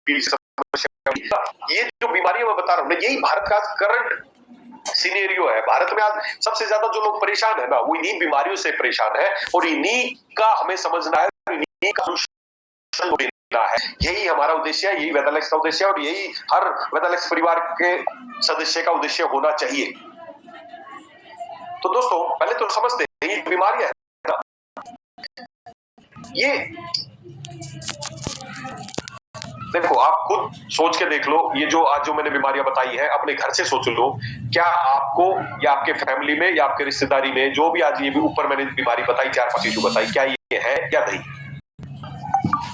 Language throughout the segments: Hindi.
समस्या, ये जो बीमारियां मैं बता रहा हूँ ना, यही भारत का करंट सिनेरियो है। भारत में आज सबसे ज्यादा जो लोग परेशान है ना, वो इन्हीं बीमारियों से परेशान है, और इन्हीं का हमें समझना है, इन्हीं का सोल्यूशन देना है। यही हमारा उद्देश्य है, यही वेदालेक्स का उद्देश्य है, और यही हर वेदालेक्स परिवार के सदस्य का उद्देश्य होना चाहिए। तो दोस्तों, पहले तो समझते हैं ये बीमारियां है ना, ये देखो, आप खुद सोच के देख लो, ये जो आज जो मैंने बीमारियां बताई है, अपने घर से सोच लो, क्या आपको या आपके फैमिली में या आपके रिश्तेदारी में जो भी आज ये भी ऊपर मैंने बीमारी बताई, 4-5 इशू बताई, क्या ये है या नहीं?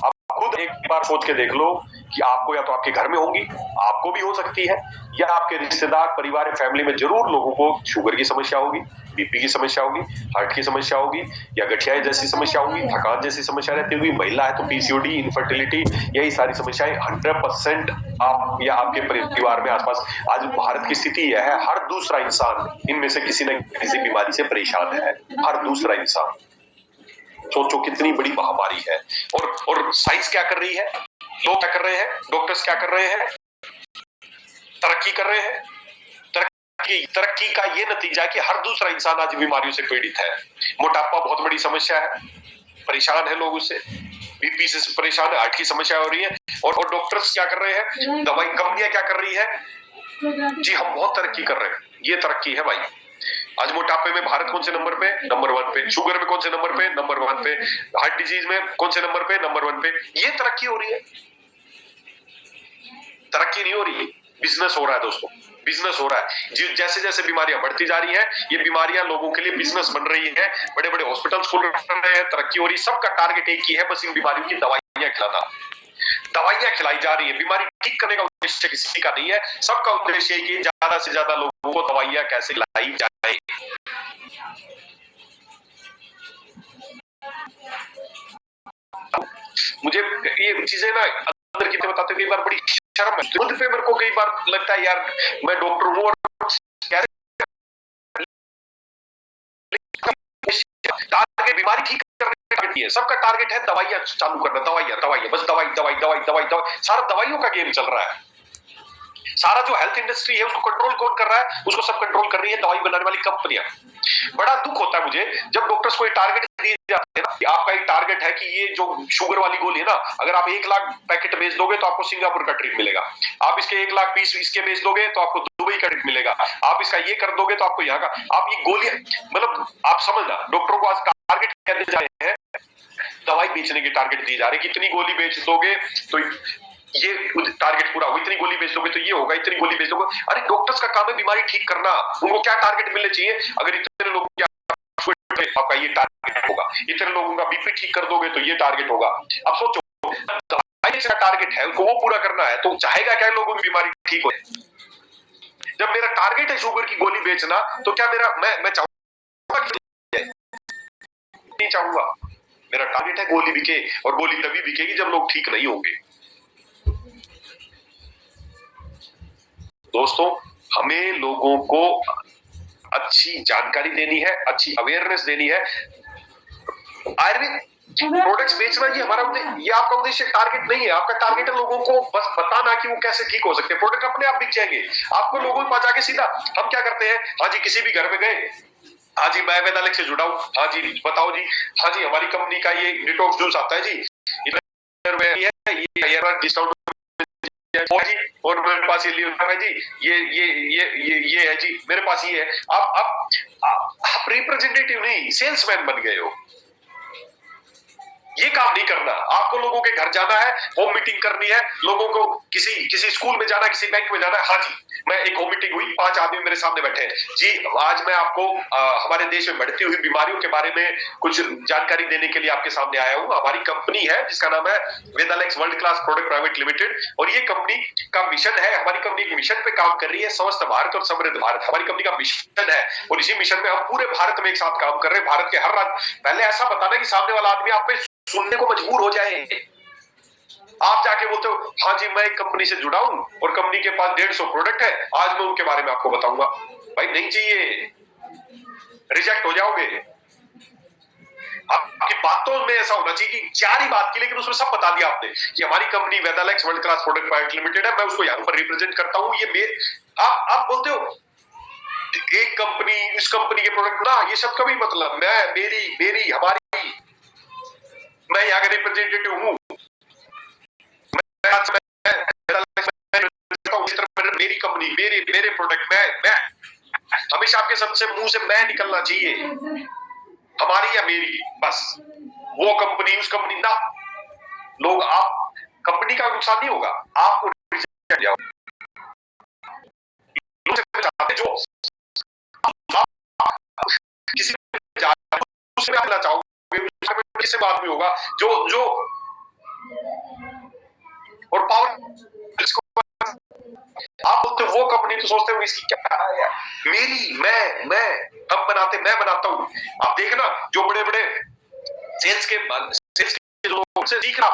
आप खुद एक बार सोच के देख लो कि आपको या तो आपके घर में होंगी, आपको भी हो सकती है, या आपके रिश्तेदार, परिवार, फैमिली में जरूर लोगों को शुगर की समस्या होगी, बीपी की समस्या होगी, हार्ट की समस्या होगी, या गठिया जैसी समस्या होगी, थकान जैसी समस्या रहती होगी, महिला है तो पीसीओडी, इनफर्टिलिटी, यही सारी समस्याएं 100% आप या आपके परिवार में आसपास। आज भारत की स्थिति यह है, हर दूसरा इंसान इनमें से किसी न किसी बीमारी से परेशान है, हर दूसरा इंसान। सोचो कितनी बड़ी महामारी है। और साइंस क्या कर रही है, लोग क्या कर रहे हैं, डॉक्टर्स क्या कर रहे हैं, तरक्की कर रहे हैं। तरक्की का ये नतीजा है कि हर दूसरा इंसान आज बीमारियों से पीड़ित है। मोटापा बहुत बड़ी समस्या है, परेशान है लोग उससे, बीपी से परेशान है, हार्ट की समस्या हो रही है, और डॉक्टर्स क्या कर रहे हैं, दवाई कंपनियां क्या कर रही है, जी हम बहुत तरक्की कर रहे हैं। ये तरक्की है भाई। आज मोटापे में भारत कौन से नंबर पे? नंबर 1 पे। शुगर में कौन से नंबर पे? नंबर 1 पे। हार्ट डिजीज में कौन से नंबर पे? नंबर 1 पे। ये तरक्की हो रही है, तरक्की नहीं हो रही, बिजनेस हो रहा है दोस्तों, बिजनेस हो रहा है। जैसे जैसे बीमारियां बढ़ती जा रही है, ये बीमारियां लोगों के लिए बिजनेस बन रही है, बड़े बड़े हॉस्पिटल्स खुल रहे हैं, तरक्की हो रही है। सबका टारगेट एक ही है, बस इन बीमारियों की दवाइयां खिलाना। दवाइयां खिलाई जा रही है, बीमारी ठीक करने का उद्देश्य किसी का नहीं है, सबका उद्देश्य है कि ज्यादा से ज्यादा लोगों को दवाइयां कैसे खिलाई जाए। मुझे ये चीजें ना अंदर की बताते कई बार बड़ी शर्म है, खुद पे मेरे को कई बार लगता है यार, मैं डॉक्टर हूँ और टारगेट बीमारी ठीक करने का टारगेट है, सबका टारगेट है दवाइयां चालू करना, दवाइयां बस दवाई दवाई दवाई दवाई दवाई, सारा दवाइयों का गेम चल रहा है। सारा जो हेल्थ इंडस्ट्री है उसको कंट्रोल कौन कर रहा है? उसको सब कंट्रोल कर रही है दवाई बनाने वाली कंपनियां। बड़ा दुख होता है मुझे जब डॉक्टर्स को ये टारगेट दिए जाते हैं ना, कि आपका एक टारगेट है कि ये जो शुगर वाली गोली है ना, अगर आप 1 लाख पैकेट बेच दोगे तो आपको सिंगापुर का ट्रिप मिलेगा, आप इसके 1 लाख पीस इसके बेच दोगे तो आपको दुबई का ट्रिप मिलेगा, आप इसका ये कर दोगे तो आपको यहाँ का, आप ये गोली, मतलब आप समझना, डॉक्टरों को आज टारगेट क्या दिए जा रहे हैं, दवाई बेचने के टारगेट दिए जा रहे हैं, कितनी गोली बेच दोगे तो ये टारगेट पूरा होगा, इतनी गोली बेच दोगे तो ये होगा, इतनी गोली बेच दोगे। अरे डॉक्टर्स का काम है बीमारी ठीक करना, उनको क्या टारगेट मिलने चाहिए, अगर इतने लोग आपका ये टारगेट होगा, इतने लोगों का बीपी ठीक कर दोगे तो ये टारगेट होगा। अब सोचो का टारगेट है उनको वो पूरा करना है, तो चाहेगा क्या लोगों की बीमारी ठीक हो? जब मेरा टारगेट है शुगर की गोली बेचना, तो क्या मेरा मैं चाहूंगा, नहीं चाहूंगा, मेरा टारगेट है गोली बिके, और गोली तभी बिकेगी जब लोग ठीक नहीं होंगे। दोस्तों, हमें लोगों को अच्छी जानकारी देनी है, अच्छी अवेयरनेस देनी है। आयुर्वेद प्रोडक्ट्स बेचना ये हमारा ये आपका उद्देश्य टारगेट नहीं है, आपका टारगेट है लोगों को बस बताना कि वो कैसे ठीक हो सकते हैं। प्रोडक्ट अपने आप बिक जाएंगे, आपको लोगों के पास जाके सीधा हम क्या करते हैं, हाँ जी किसी भी घर में गए, हाँ जी मैं वेदालेक्स से जुड़ा हूँ, हाँ जी बताओ जी, हाँ जी हमारी कंपनी का ये डिटॉक्स जूस आता है जी, ये डिस्काउंट और मेरे पास ये लिवर है जी, ये है जी, मेरे पास ये है। आप रिप्रेजेंटेटिव नहीं, सेल्समैन बन गए हो। ये काम नहीं करना, आपको लोगों के घर जाना है, होम मीटिंग करनी है, लोगों को किसी स्कूल में जाना है, किसी बैंक में जाना है, हाँ जी मैं एक होम मीटिंग हुई, 5 आदमी मेरे सामने बैठे हैं जी, आज मैं आपको हमारे देश में बढ़ती हुई बीमारियों के बारे में कुछ जानकारी देने के लिए आपके सामने आया हूं। हमारी कंपनी है जिसका नाम है Vedalex world class product private limited, और ये कंपनी का मिशन है, हमारी कंपनी एक मिशन पे काम कर रही है, स्वस्थ भारत और समृद्ध भारत हमारी कंपनी का मिशन है, और इसी मिशन में हम पूरे भारत में एक साथ काम कर रहे हैं, भारत के हर राज्य। पहले ऐसा बताना कि सामने वाला आदमी आप पे सुनने को मजबूर हो जाए, आप जाके बोलते हो हाँ जी मैं एक कंपनी से जुड़ा हूं और कंपनी के पास 150 प्रोडक्ट है, आज मैं उनके बारे में आपको बताऊंगा। भाई नहीं चाहिए, रिजेक्ट हो जाओगे। आपकी बातों में ऐसा होना चाहिए कि 4 ही बात की, लेकिन उसमें सब बता दिया आपने कि हमारी company Vedalex world class product private limited है, मैं उसको यहाँ पर रिप्रेजेंट करता हूँ। ये आप बोलते हो एक कंपनी, इस कंपनी के प्रोडक्ट ना, ये सब कभी मतलब मैं, मेरी हमारी, मैं यहाँ का रिप्रेजेंटेटिव हूँ, मेरी कंपनी, मेरे प्रोडक्ट, मैं हमेशा आपके सबसे मुंह से मैं निकलना चाहिए, हमारी या मेरी, बस वो कंपनी, उस कंपनी ना। लोग, आप कंपनी का नुकसान नहीं होगा, आपको जाओ जो किसी दूसरे आना चाहोगे, किसी बात भी होगा जो और पावर, आप बोलते वो कंपनी, तो सोचते हो इसकी क्या है, मेरी, मैं हम बनाते, मैं बनाता हूं। आप देखना जो बड़े बड़े सेल्स के लोगों से सीखना,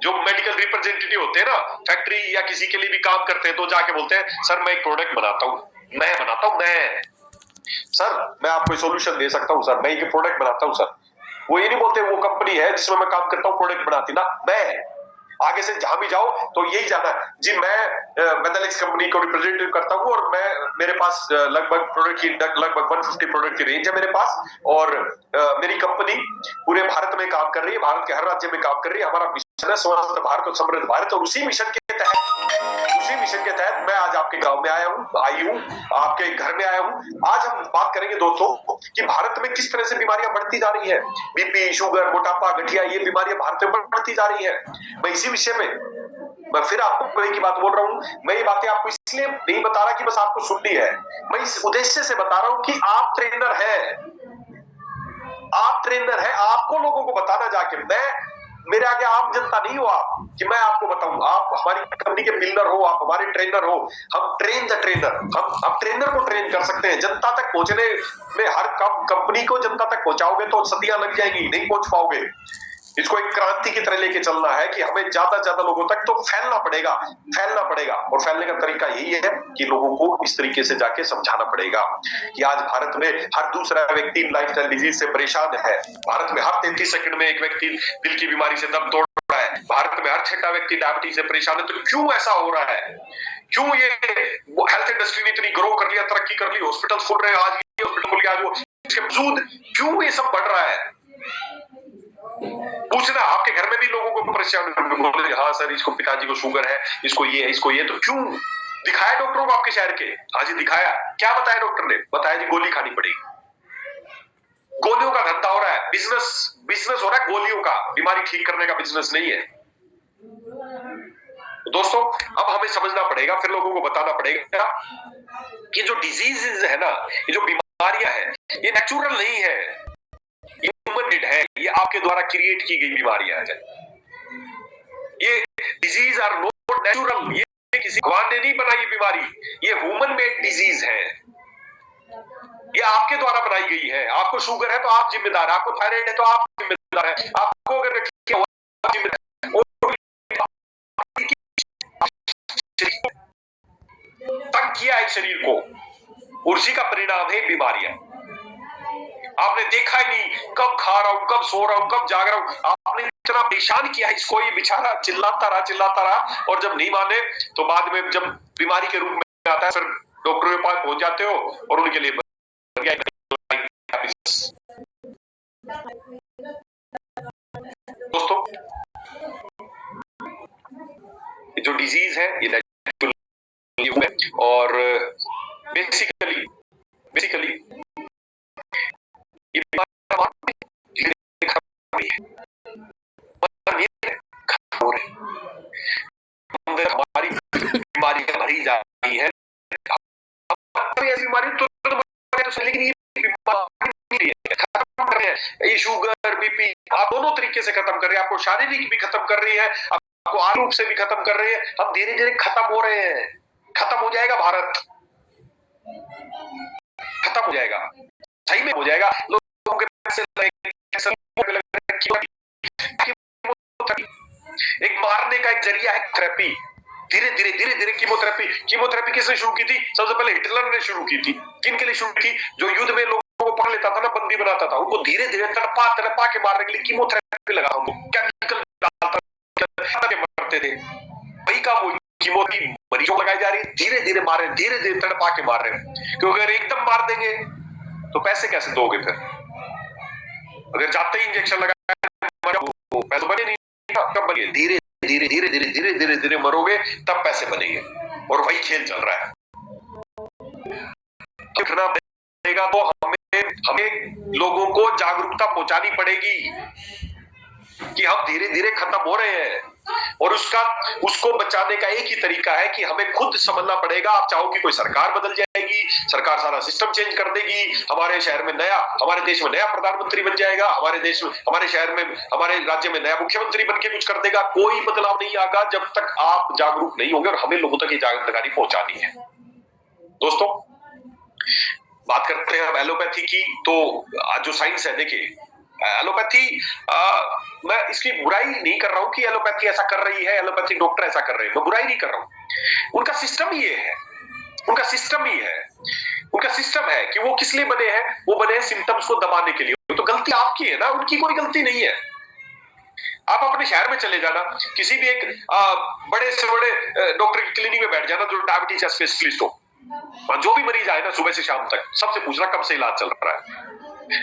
जो मेडिकल रिप्रेजेंटेटिव होते हैं ना, फैक्ट्री या किसी के लिए भी काम करते हैं, तो जाके बोलते हैं सर मैं एक प्रोडक्ट बनाता हूं, मैं बनाता हूं, मैं सर मैं आपको सॉल्यूशन दे सकता हूं, सर मैं एक प्रोडक्ट बनाता हूं सर। वो ये नहीं बोलते वो कंपनी है जिसमें मैं काम करता हूं प्रोडक्ट बनाती ना, मैं आगे से जहां भी जाओ तो यही जाना है जी, मैं वेदालेक्स कंपनी को रिप्रेजेंटेटिव करता हूं और मैं, मेरे पास लगभग प्रोडक्ट की लगभग 150 प्रोडक्ट की रेंज है मेरे पास, और मेरी कंपनी पूरे भारत में काम कर रही है, भारत के हर राज्य में काम कर रही है। हमारा मिशन है स्वस्थ भारत और समृद्ध भारत, और उसी मिशन के तहत मैं आज आपके गांव में आई हूं, आपके घर में आया हूं। आज हम बात करेंगे दोस्तों कि भारत में किस तरह से बीमारियां बढ़ती जा रही है, बीपी, शुगर, मोटापा, गठिया, ये बीमारियां भारत में बढ़ती जा रही है। मैं इसी विषय में, मैं फिर आपको एक ही बात बोल रहा हूं, मैं ये बातें आपको इसलिए नहीं बता रहा कि बस आपको सुननी है, मैं इस उद्देश्य से बता रहा हूं कि आप ट्रेनर है, आपको लोगों को बताना जाके, मैं, मेरे आगे आम जनता नहीं हो आप कि मैं आपको बताऊं, आप हमारी कंपनी के बिल्डर हो, आप हमारे ट्रेनर हो, हम ट्रेन द ट्रेनर, हम ट्रेनर को ट्रेन कर सकते हैं। जनता तक पहुंचने में, हर कंपनी को जनता तक पहुंचाओगे तो सदियां लग जाएंगी, नहीं पहुंच पाओगे। इसको एक क्रांति की तरह लेके चलना है कि हमें ज्यादा से ज्यादा लोगों तक तो फैलना पड़ेगा, और फैलने का तरीका यही है कि लोगों को इस तरीके से जाके समझाना पड़ेगा कि आज भारत में हर दूसरा व्यक्ति लाइफस्टाइल डिजीज से परेशान है। भारत में हर 33 सेकंड में एक व्यक्ति दिल की बीमारी से दम तोड़ रहा है, भारत में हर 6वां व्यक्ति डायबिटीज से परेशान है। तो क्यों ऐसा हो रहा है, क्यों ये हेल्थ इंडस्ट्री ने इतनी ग्रो कर लिया, तरक्की कर ली, हॉस्पिटल खुल रहे हैं, आज ये हॉस्पिटल खुल गया, आज इसके बावजूद क्यों ये सब बढ़ रहा है? पूछना, आपके घर में भी लोगों को परेशान बोले हाँ सर इसको, पिताजी को शुगर है, इसको ये, तो क्यों? दिखाया डॉक्टरों को आपके शहर के? हाँ जी दिखाया। क्या बताया डॉक्टर ने? बताया जी गोली खानी पड़ेगी। गोलियों का धंधा हो रहा है, बिजनेस हो रहा है गोलियों का, बीमारी ठीक करने का बिजनेस नहीं है। दोस्तों अब हमें समझना पड़ेगा, फिर लोगों को बताना पड़ेगा कि जो डिजीजेस है ना, ये जो बीमारियां है, ये नेचुरल नहीं है, ह्यूमन मेड है, ये आपके द्वारा क्रिएट की गई बीमारियां हैं। ये डिजीज आर नॉट नेचुरल, ये किसी भगवान ने नहीं बनाई बीमारी, ये ह्यूमन मेड डिजीज है, ये आपके द्वारा बनाई गई है। आपको शुगर है तो आप जिम्मेदार, आपको थायराइड है तो आप जिम्मेदार है, आपको अगर तंग किया है शरीर को, उसी का परिणाम है बीमारियां। आपने देखा ही नहीं कब खा रहा हूं, कब सो रहा हूं, कब जाग रहा हूं, आपने इतना परेशान किया इसको, ये बेचारा चिल्लाता रहा, और जब नहीं माने तो बाद में जब बीमारी के रूप में आता है, फिर डॉक्टर के पास पहुंच जाते हो और उनके लिए दोस्तों जो डिजीज है ये नेचुरल, और बेसिकली ये हमारी बीमारी भरी जा रही है, ऐसी बीमारी तो लेकिन ये बीमारी खत्म कर रहे हैं, ये शुगर, बीपी आप दोनों तरीके से खत्म कर रहे हैं, आपको शारीरिक भी खत्म कर रही है, आपको आर्थिक रूप से भी खत्म कर रही है। हम धीरे धीरे खत्म हो रहे हैं, खत्म हो जाएगा भारत, खत्म हो जाएगा, सही में हो जाएगा। लोगों के पैसे एक मारने का एक जरिया है थेरेपी, धीरे धीरे कीमोथेरेपी किसने शुरू की थी? सबसे पहले हिटलर ने शुरू की थी। किन के लिए शुरू की? जो युद्ध में लोगों को लेता था ना, बंदी बनाता था, उनको धीरे धीरे तड़पा तड़पा के मारने के लिए कीमोथेरेपी लगा, उनको केमिकल डालता मरते थे। वही काम वो कीमोथेरेपी मरीजों को लगाई जा रही है, धीरे धीरे मार रहे हैं, धीरे धीरे तड़पा के मार रहे हैं, क्योंकि अगर एकदम मार देंगे तो पैसे कैसे दोगे फिर? अगर जाते ही इंजेक्शन लगाए तो पैसे बने नहीं, कब बने? धीरे धीरे धीरे धीरे धीरे धीरे धीरे मरोगे तब पैसे बनेंगे, और वही खेल चल रहा है। उठना पड़ेगा, तो हमें लोगों को जागरूकता पहुंचानी पड़ेगी कि हम धीरे धीरे खत्म हो रहे हैं, और उसको बचाने का एक ही तरीका है कि हमें खुद समझना पड़ेगा। आप चाहो कि कोई सरकार बदल जाएगी, सरकार सारा सिस्टम चेंज कर देगी, हमारे शहर में नया, हमारे देश में नया प्रधानमंत्री बन जाएगा, हमारे देश में, हमारे शहर में, हमारे राज्य में नया मुख्यमंत्री बन के कुछ कर देगा, कोई बदलाव नहीं आएगा जब तक आप जागरूक नहीं होंगे, और हमें लोगों तक ये जानकारी पहुंचानी है। दोस्तों, बात करते हैं अब एलोपैथी की। तो जो साइंस है, देखिए एलोपैथी, मैं इसकी बुराई नहीं कर रहा हूं कि एलोपैथी ऐसा कर रही है, एलोपैथी डॉक्टर ऐसा कर रहे हैं, मैं बुराई नहीं कर रहा हूं। उनका सिस्टम ये है, उनका सिस्टम ही है, उनका सिस्टम है कि वो किस लिए बने हैं, वो बने हैं सिम्टम्स को दबाने के लिए। तो गलती आपकी है ना, उनकी कोई गलती नहीं है। आप अपने शहर में चले जाना, किसी भी एक बड़े से बड़े डॉक्टर की क्लिनिक में बैठ जाना जो डायबिटीज स्पेशलिस्ट हो, जो भी मरीज आए ना सुबह से शाम तक, सबसे पूछना कब से इलाज चल रहा है।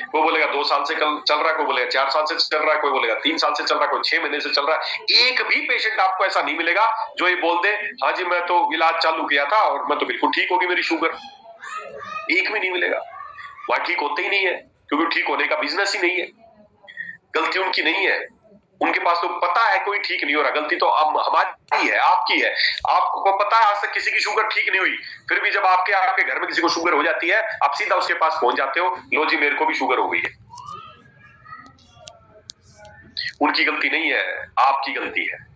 कोई बोलेगा 2 साल से चल रहा है, कोई बोलेगा 4 साल से चल रहा है, कोई बोलेगा 3 साल से चल रहा है, कोई 6 महीने से चल रहा है। एक भी पेशेंट आपको ऐसा नहीं मिलेगा जो ये बोल दे हाँ जी मैं तो इलाज चालू किया था और मैं तो बिल्कुल ठीक होगी मेरी शुगर। एक भी नहीं मिलेगा। वहां ठीक होते ही नहीं है, क्योंकि ठीक होने का बिजनेस ही नहीं है। गलती उनकी नहीं है, उनके पास तो पता है कोई ठीक नहीं हो रहा, गलती तो हमारी है, आपकी है। आपको पता है आज तक किसी की शुगर ठीक नहीं हुई, फिर भी जब आपके घर में किसी को शुगर हो जाती है, आप सीधा उसके पास पहुंच जाते हो, लो जी मेरे को भी शुगर हो गई है। उनकी गलती नहीं है, आपकी गलती है।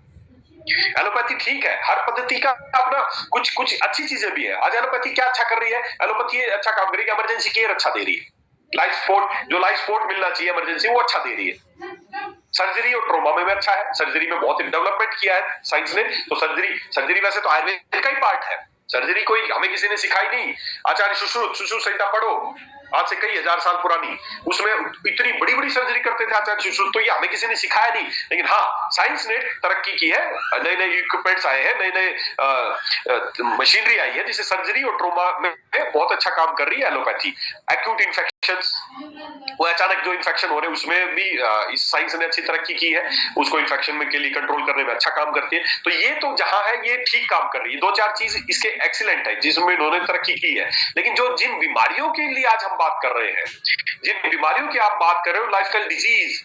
एलोपैथी ठीक है, हर पद्धति का अपना कुछ कुछ अच्छी चीजें भी है। आज एलोपैथी क्या अच्छा कर रही है? एलोपैथी अच्छा काम कर रही है, इमरजेंसी केयर अच्छा दे रही है, लाइफ सपोर्ट मिलना चाहिए इमरजेंसी, वो अच्छा दे रही है। सर्जरी और ट्रोमा में अच्छा है, सर्जरी में बहुत डेवलपमेंट किया है साइंस ने। तो सर्जरी वैसे तो आयुर्वेद का ही पार्ट है, सर्जरी कोई हमें किसी ने सिखाई नहीं। आचार्य सुश्रुत संहिता पढ़ो, आज से कई हजार साल पुरानी, उसमें इतनी बड़ी बड़ी सर्जरी करते थे आचार्य सुश्रुत, तो ये हमें किसी ने सिखाया नहीं। लेकिन हाँ, साइंस ने तरक्की की है, नए नए इक्विपमेंट्स आए हैं, नए नए मशीनरी आई है, जिससे सर्जरी और ट्रोमा में बहुत अच्छा काम कर रही है एलोपैथी। एक्यूट इन्फेक्शंस, वो अचानक जो इन्फेक्शन हो रहे हैं उसमें भी इस साइंस ने अच्छी तरक्की की है, उसको इन्फेक्शन में के लिए कंट्रोल करने में अच्छा काम करती है। तो ये तो जहां है ये ठीक काम कर रही है, 2-4 चीज इसके एक्सीलेंट है जिसमें इन्होंने तरक्की की है। लेकिन जिन बीमारियों के लिए आज हम बात कर रहे हैं, जिन बीमारियों की आप बात कर रहे हो, लाइफस्टाइल डिजीज,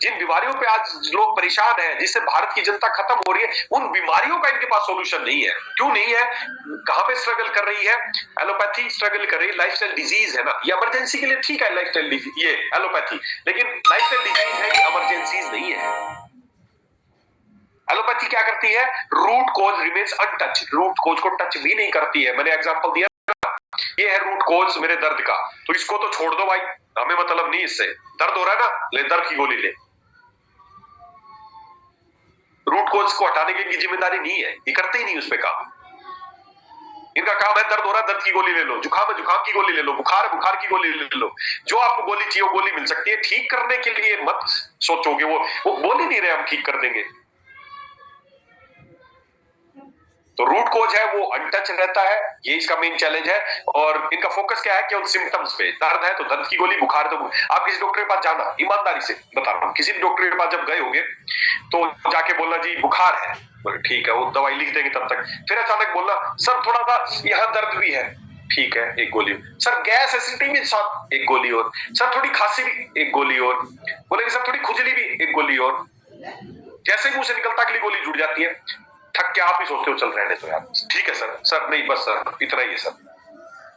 जिन बीमारियों पे आज लोग परेशान हैं, जिससे भारत की जनता खत्म हो रही है, उन बीमारियों का इनके पास सॉल्यूशन नहीं है। क्यों नहीं है? कहां पे स्ट्रगल कर रही है? एलोपैथी स्ट्रगल कर रही है, लाइफस्टाइल डिजीज है ना, ये इमरजेंसी के लिए ठीक है लाइफस्टाइल डिजीज, ये एलोपैथी, लेकिन लाइफस्टाइल डिजीज है, ये इमरजेंसीज नहीं है। एलोपैथी क्या करती है? Root cause remains untouched, root cause को टच भी नहीं करती है। मैंने एग्जांपल दिया, ये है रूट कॉज मेरे दर्द का, तो इसको तो छोड़ दो भाई, हमें मतलब नहीं इससे। दर्द हो रहा है ना, ले दर्द की गोली ले। रूट कॉज को हटाने की इनकी जिम्मेदारी नहीं है, ये करते ही नहीं उस पे काम। इनका काम है दर्द हो रहा है, दर्द की गोली ले लो, जुकाम है जुकाम की गोली ले लो, बुखार है बुखार की गोली ले लो, जो आपको गोली चाहिए वो गोली मिल सकती है। ठीक करने के लिए मत सोचोगे, वो बोल ही नहीं रहे हम ठीक कर देंगे। तो रूट कोज है वो अनटच रहता है, ये इसका मेन चैलेंज है। और इनका फोकस क्या है? केवल सिम्टम्स पे। दर्द है तो दर्द की गोली, बुखार तो आप किसी डॉक्टर के पास जाना, ईमानदारी से बता रहा हूँ, किसी भी डॉक्टर के पास जब गए होंगे तो जाके बोलना जी बुखार है, बोले ठीक है, वो दवाई लिख देंगे तब तक। फिर अचानक बोलना सर थोड़ा सा यहाँ दर्द भी है, ठीक है एक गोली। सर गैस एसिडिटी भी साथ, एक गोली और। सर थोड़ी खांसी भी, एक गोली और। बोलेंगे सर थोड़ी खुजली भी, एक गोली और। जैसे मुंह से निकलता अगली गोली जुड़ जाती है। थक के आप ही सोचते हो चल रहने तो यार, ठीक है सर, सर नहीं बस सर इतना ही है सर।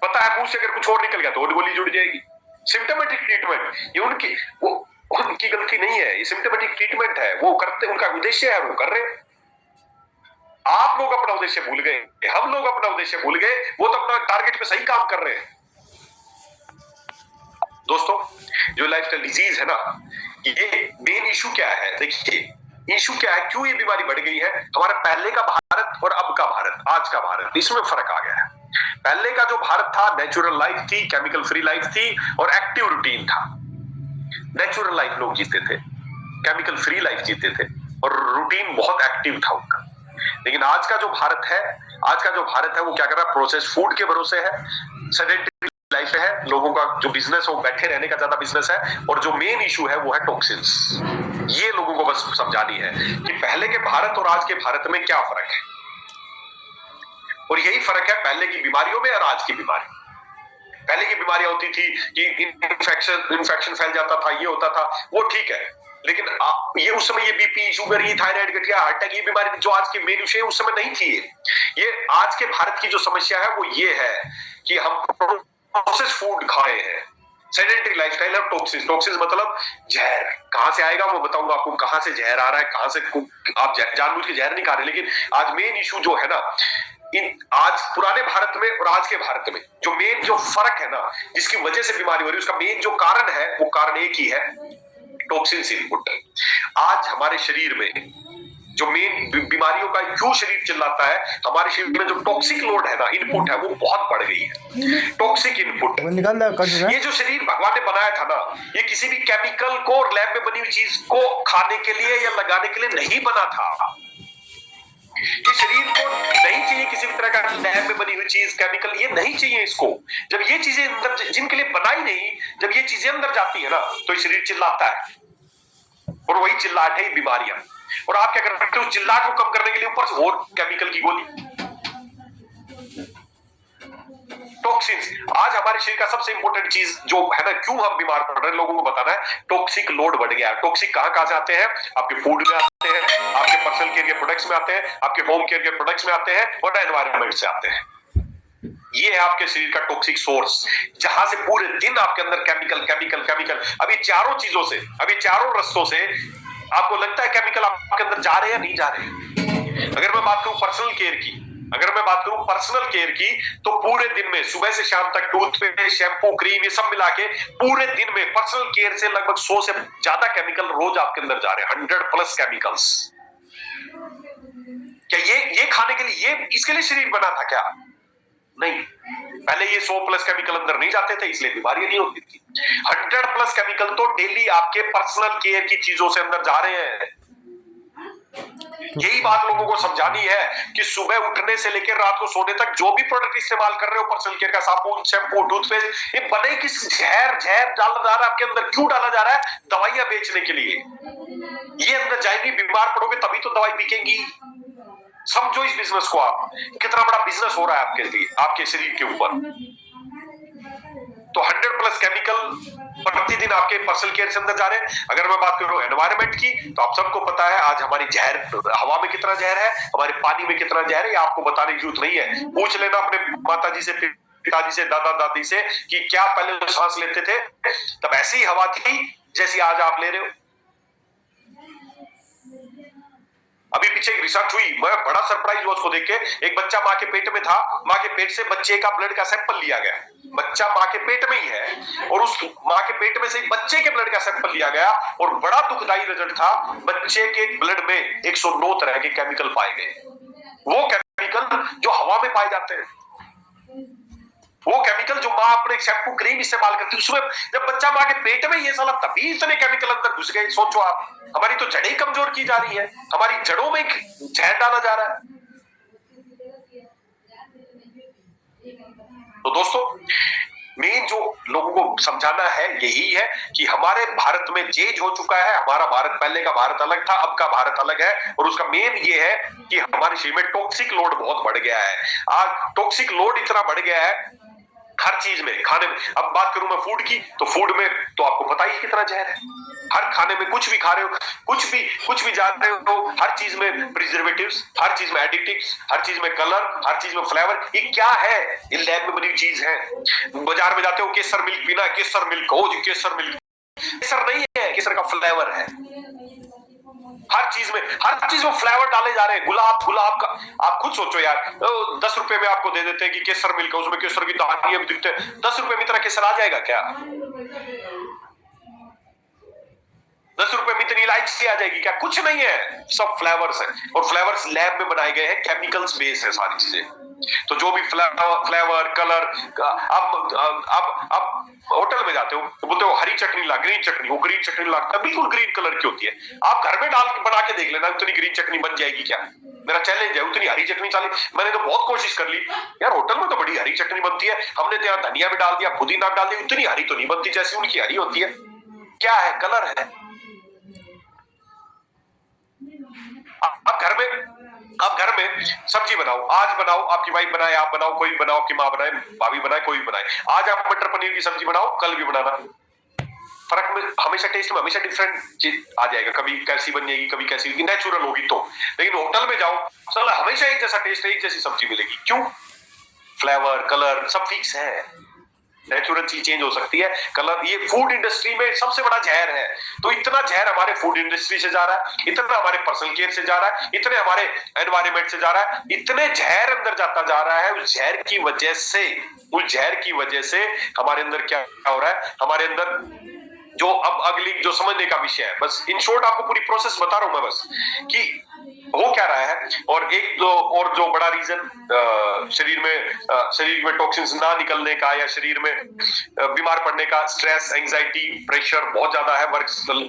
पता है मुंह से अगर कुछ और निकल गया तो और गोली जुड़ जाएगी। सिम्टोमेटिक ट्रीटमेंट, ये उनकी गलती नहीं है, ये सिम्टोमेटिक ट्रीटमेंट है, वो करते, उनका उद्देश्य है, वो कर रहे। आप लोग अपना उद्देश्य भूल गए, हम लोग अपना उद्देश्य भूल गए, वो तो अपना टारगेट पे सही काम कर रहे हैं। दोस्तों, जो लाइफस्टाइल डिजीज है ना, ये मेन इशू क्या है? देखिए इशू क्या है, क्यों ये बीमारी बढ़ गई है? हमारा पहले का भारत और अब का भारत, आज का भारत, इसमें फर्क आ गया है। पहले का जो भारत था, नेचुरल लाइफ थी, केमिकल फ्री लाइफ थी और एक्टिव रूटीन था। नेचुरल लाइफ लोग जीते थे, केमिकल फ्री लाइफ जीते थे और रूटीन बहुत एक्टिव था उनका। लेकिन आज का जो भारत है, वो क्या कर रहा है? प्रोसेस फूड के भरोसे है, सेडेंटरी लाइफ है, लोगों का जो बिजनेस है वो बैठे रहने का ज्यादा बिजनेस है, और जो मेन इशू है वो है टॉक्सिन्स। ये लोगों को बस समझानी है कि पहले के भारत और आज के भारत में क्या फर्क है, और यही फर्क है पहले की बीमारियों में और आज की बीमारी। पहले की बीमारियां होती थी कि इन्फेक्शन फैल जाता था, ये होता था, वो ठीक है, लेकिन ये उस समय ये बीपी, शुगर, ये थायराइड, गठिया, हार्ट अटैक, ये बीमारी जो आज की मेन विषय उस समय नहीं थी। ये आज के भारत की जो समस्या है वो ये है कि हम प्रोसेस फूड खाए हैं, सेडेंटरी लाइफस्टाइल और टॉक्सिन्स। टॉक्सिन्स मतलब जहर। कहां से आएगा वो बताऊंगा आपको, कहां से जहर आ रहा है, कहां से आप जानबूझ के जहर नहीं खा रहे। लेकिन आज मेन इशू जो है ना, आज पुराने भारत में और आज के भारत में जो मेन जो फर्क है ना, जिसकी वजह से बीमारी हो रही है, उसका मेन जो कारण है वो कारण एक ही है, टॉक्सिन्स इनपुट। आज हमारे शरीर में जो मेन बीमारियों का क्यों शरीर चिल्लाता है, हमारे शरीर में जो टॉक्सिक लोड है ना, इनपुट है, वो बहुत बढ़ गई है। टॉक्सिक इनपुट, ये जो शरीर भगवान ने बनाया था ना, ये किसी भी केमिकल को और लैब में बनी हुई चीज को खाने के लिए या लगाने के लिए नहीं बना था। ये शरीर को नहीं चाहिए किसी भी तरह का लैब में बनी हुई चीज, केमिकल, ये नहीं चाहिए इसको। जब ये चीजें अंदर, जिनके लिए बनाई नहीं, जब ये चीजें अंदर जाती है ना, तो ये शरीर चिल्लाता है, और वही चिल्लाहट है बीमारियां। और आप क्या कर सकते हो? चिल्लाहट को कम करने के लिए ऊपर से और केमिकल की गोली, टॉक्सिन्स। आज हमारे शरीर का सबसे इंपॉर्टेंट चीज जो है ना, क्यों हम बीमार पड़ रहे हैं, लोगों को बताना है, टॉक्सिक लोड बढ़ गया है। टॉक्सिक कहां से आते हैं? आपके फूड में आते हैं, आपके पर्सनल केयर के प्रोडक्ट्स में आते हैं, आपके होम केयर के प्रोडक्ट्स में आते हैं, और एनवायरनमेंट से आते हैं। ये है आपके शरीर का टॉक्सिक सोर्स, जहां से पूरे दिन आपके अंदर केमिकल केमिकल केमिकल। अब ये चारों चीजों से, अब ये चारों रस्तों से आपको लगता है केमिकल आपके अंदर जा रहे हैं या नहीं जा रहे? अगर मैं बात करूं पर्सनल केयर की, तो पूरे दिन में सुबह से शाम तक टूथपेस्ट, शैम्पू, क्रीम, ये सब मिला के पूरे दिन में पर्सनल केयर से लगभग 100 से ज्यादा केमिकल रोज आपके अंदर जा रहे हैं, 100+ केमिकल्स। क्या ये खाने के लिए, ये इसके लिए शरीर बना था क्या? नहीं। पहले ये 100+ केमिकल अंदर नहीं जाते थे, इसलिए बीमारियां नहीं होती थी। 100+ केमिकल तो डेली आपके पर्सनल केयर की चीजों से अंदर जा रहे हैं। यही बात लोगों को समझानी है कि सुबह उठने से लेकर रात को सोने तक जो भी प्रोडक्ट इस्तेमाल कर रहे हो, पर्सनल केयर का साबुन, शैम्पू, टूथपेस्ट, ये बने किस जहर डाला जा रहा है आपके अंदर? क्यों डाला जा रहा है? दवाइयां बेचने के लिए। ये अंदर जाएंगी, बीमार पड़ोगे तभी तो दवाई बिकेंगी। समझो इस बिजनेस को, आप कितना बड़ा बिजनेस हो रहा है आपके लिए, आपके शरीर के ऊपर। तो 100+ केमिकल प्रतिदिन आपके पर्सनल केयर से अंदर जा रहे हैं। अगर मैं बात करूं एनवायरनमेंट की, तो आप सबको पता है आज हमारी जहर, हवा में कितना जहर है, हमारे पानी में कितना जहर है, ये आपको बताने की जरूरत नहीं है। पूछ लेना अपने माताजी से, पिताजी से, दादा दादी से कि क्या पहले सांस लेते थे तब ऐसी हवा थी जैसी आज आप ले रहे हो? अभी पीछे एक रिसर्च हुई, मैं बड़ा सरप्राइज हुआ उसको देख के। एक बच्चा मां के पेट में था, मां के पेट से बच्चे का ब्लड का सैंपल लिया गया। बच्चा मां के पेट में ही है, और उस मां के पेट में से बच्चे के ब्लड का सैंपल लिया गया, और बड़ा दुखदाई रिजल्ट था। बच्चे के ब्लड में 109 तरह के केमिकल पाए गए। वो केमिकल जो हवा में पाए जाते हैं, वो केमिकल जो मां अपने शैम्पू, क्रीम इस्तेमाल करती है, उसमें जब बच्चा मां के पेट में, ये साला तभी इतने केमिकल अंदर घुस गए। सोचो आप, हमारी तो जड़ें कमजोर की जा रही है, हमारी जड़ों में जहर डाला जा रहा है। तो दोस्तों, मेन जो लोगों को समझाना है यही है कि हमारे भारत में चेंज हो चुका है। हमारा भारत, पहले का भारत अलग था, अब का भारत अलग है, और उसका मेन ये है कि हमारे शरीर में टॉक्सिक लोड बहुत बढ़ गया है। आज टॉक्सिक लोड इतना बढ़ गया है हर चीज में, खाने में। अब बात करूं मैं फूड की, तो फूड में तो आपको पता ही कितना जहर है। हर खाने में कुछ भी खा रहे हो, कुछ भी जान रहे हो, हर चीज में प्रिजर्वेटिव्स, हर चीज में एडिटिव्स, हर चीज में कलर, हर चीज में फ्लेवर। ये क्या है? ये लैब में बनी हुई चीज है। बाजार में जाते हो, केसर मिल्क पीना, केसर मिल्क, ओ जी केसर मिल्क, केसर नहीं है, केसर का फ्लेवर है। हर चीज में फ्लेवर डाले जा रहे हैं। गुलाब का आप खुद सोचो यार, 10 रुपए में आपको दे देते हैं कि केसर मिल्क, उसमें केसर की दानियां भी दिखते हैं। 10 रुपए में इतना केसर आ जाएगा क्या? 10 रुपए में इतनी इलायची आ जाएगी क्या? कुछ नहीं है, सब फ्लेवर्स है, और फ्लेवर्स लैब में बनाए गए हैं, केमिकल्स बेस है सारी चीजें। तो जो भी फ्लेवर कलर, अब होटल में जाते हो तो बोलते हो हरी चटनी ला, ग्रीन चटनी, वो ग्रीन चटनी ला बिल्कुल ग्रीन कलर की होती है। आप घर में डाल के बना के देख लेना, उतनी ग्रीन चटनी बन जाएगी क्या? मेरा चैलेंज है, उतनी हरी चटनी चाली। मैंने तो बहुत कोशिश कर ली यार, होटल में तो बड़ी हरी चटनी बनती है, हमने तो यहाँ धनिया भी डाल दिया, पुदीना डाल दिया, उतनी हरी तो नहीं बनती जैसी उनकी हरी होती है। क्या है? कलर है। आप घर में सब्जी बनाओ, आज बनाओ, आपकी वाइफ बनाए, आप बनाओ, कोई बनाओ, आपकी माँ बनाए, भाभी बनाए, कोई भी बनाए, आज आप मटर पनीर की सब्जी बनाओ, कल भी बनाना, फर्क में हमेशा टेस्ट में हमेशा डिफरेंट चीज आ जाएगा। कभी कैसी बन जाएगी, कभी कैसी नेचुरल होगी तो। लेकिन होटल में जाओ साला हमेशा एक जैसा टेस्ट है, एक जैसी सब्जी मिलेगी। क्यों? फ्लेवर कलर सब फिक्स है, नेचुरल चीज चेंज हो सकती है, कलर। ये फूड इंडस्ट्री में सबसे बड़ा जहर है। तो इतना जहर हमारे फूड इंडस्ट्री से जा रहा है, इतना हमारे पर्सनल केयर से जा रहा है, इतने हमारे एनवायरमेंट से जा रहा है, इतने जहर अंदर जाता जा रहा है। उस जहर की वजह से हमारे अंदर क्या हो रहा है, हमारे अंदर जो अब अगली जो समझने का विषय है, बस इन शॉर्ट आपको पूरी प्रोसेस बता रहा हूं मैं बस कि हो क्या रहा है। और एक जो बड़ा रीजन शरीर में टॉक्सिन्स ना निकलने का या शरीर में बीमार पड़ने का, स्ट्रेस, एंजाइटी, प्रेशर बहुत ज्यादा है। वर्क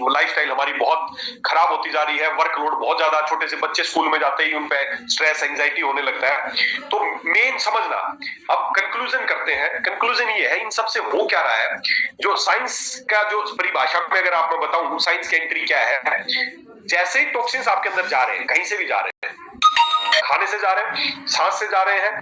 लाइफस्टाइल हमारी बहुत खराब होती जा रही है, वर्कलोड बहुत ज्यादा। छोटे से बच्चे स्कूल में जाते ही उन पे स्ट्रेस एंजाइटी होने लगता है। तो मेन समझना, अब कंक्लूजन करते हैं। कंक्लूजन ये है इन सबसे हो क्या रहा है, जो साइंस का जो परिभाषा में अगर आप मैं बताऊं, साइंस की एंट्री क्या है। जैसे ही टॉक्सिन्स आपके अंदर जा रहे हैं, कहीं से भी जा रहे हैं, खाने से जा रहे हैं, सांस से जा रहे हैं,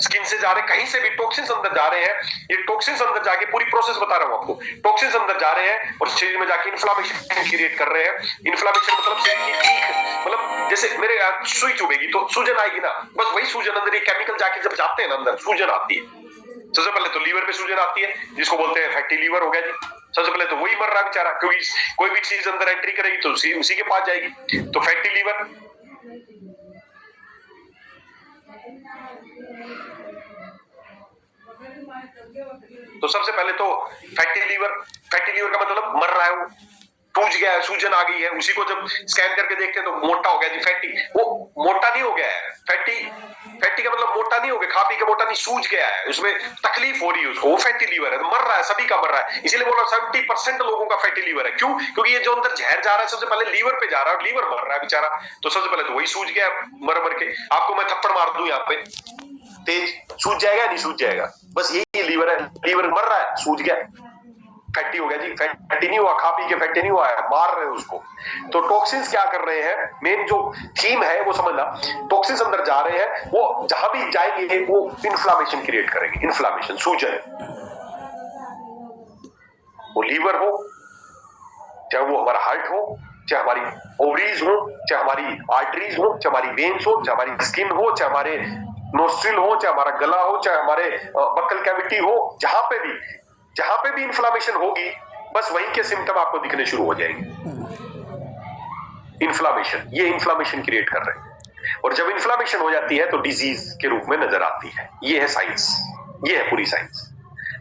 स्किन से जा रहे हैं, कहीं से भी टॉक्सिन्स अंदर जा रहे हैं। ये टॉक्सिन्स अंदर जाके पूरी प्रोसेस बता रहा हूं आपको। टॉक्सिन्स अंदर जा रहे हैं और शरीर में जाके इन्फ्लामेशन क्रिएट कर रहे हैं। इन्फ्लामेशन मतलब शरीर की भीख, मतलब जैसे मेरे सुई चुभेगी तो सूजन आएगी ना, बस वही सूजन अंदर ये केमिकल जाके जब जाते हैं ना अंदर, सूजन आती है। सबसे पहले तो लीवर पे सूजन आती है, जिसको बोलते हैं फैटी लीवर हो गया जी। सबसे पहले तो वही मर रहा बेचारा, क्योंकि कोई भी चीज अंदर एंट्री करेगी तो उसी के पास जाएगी। तो फैटी लीवर, तो सबसे पहले तो फैटी लीवर का मतलब मर रहा है, वो टूट गया है, सूजन आ गई है। उसी को जब स्कैन करके देखते हैं तो मोटा हो गया जी फैटी। वो मोटा नहीं हो गया है, फैटी का मतलब मोटा नहीं हो गया, खा पी के मोटा नहीं, सूज गया है, उसमें तकलीफ हो रही है उसको, वो फैटी लीवर है। तो मर रहा है, सभी का मर रहा है। इसीलिए बोला 70% लोगों का फैटी लीवर है। क्यों? क्योंकि ये जो अंदर जहर जा रहा है सबसे पहले लीवर पे जा रहा है और लीवर मर रहा है बेचारा। तो सबसे पहले तो वही सूज गया मर के। आपको मैं थप्पड़ मार दूं यहाँ पे, तेज सूज जाएगा नहीं सूज जाएगा, बस यही लीवर है। लीवर मर रहा है, सूज गया, फैटी हो गया जी। फैटी नहीं हुआ, खा पी के फैटी नहीं हुआ है, मार रहे हैं उसको। तो टॉक्सिन्स क्या कर रहे हैं, मेन जो थीम है वो समझना। टॉक्सिन्स अंदर जा रहे हैं, वो जहां भी जाएंगे वो इन्फ्लामेशन क्रिएट करेंगे। इन्फ्लामेशन, सूजन, वो लीवर हो, चाहे वो हमारा हार्ट हो, चाहे हमारी ओवरीज हो, चाहे हमारी आर्टरीज हो, चाहे हमारी वेन्स हो, चाहे हमारी स्किन हो, चाहे हमारे नोस्ट्रिल हो, चाहे हमारा गला हो, चाहे हमारे बक्कल कैविटी हो, जहां पे भी इन्फ्लामेशन होगी, बस वहीं के सिम्टम आपको दिखने शुरू हो जाएंगे। इन्फ्लामेशन, ये इन्फ्लामेशन क्रिएट कर रहे हैं। और जब इन्फ्लामेशन हो जाती है तो डिजीज के रूप में नजर आती है। ये है साइंस, ये है पूरी साइंस।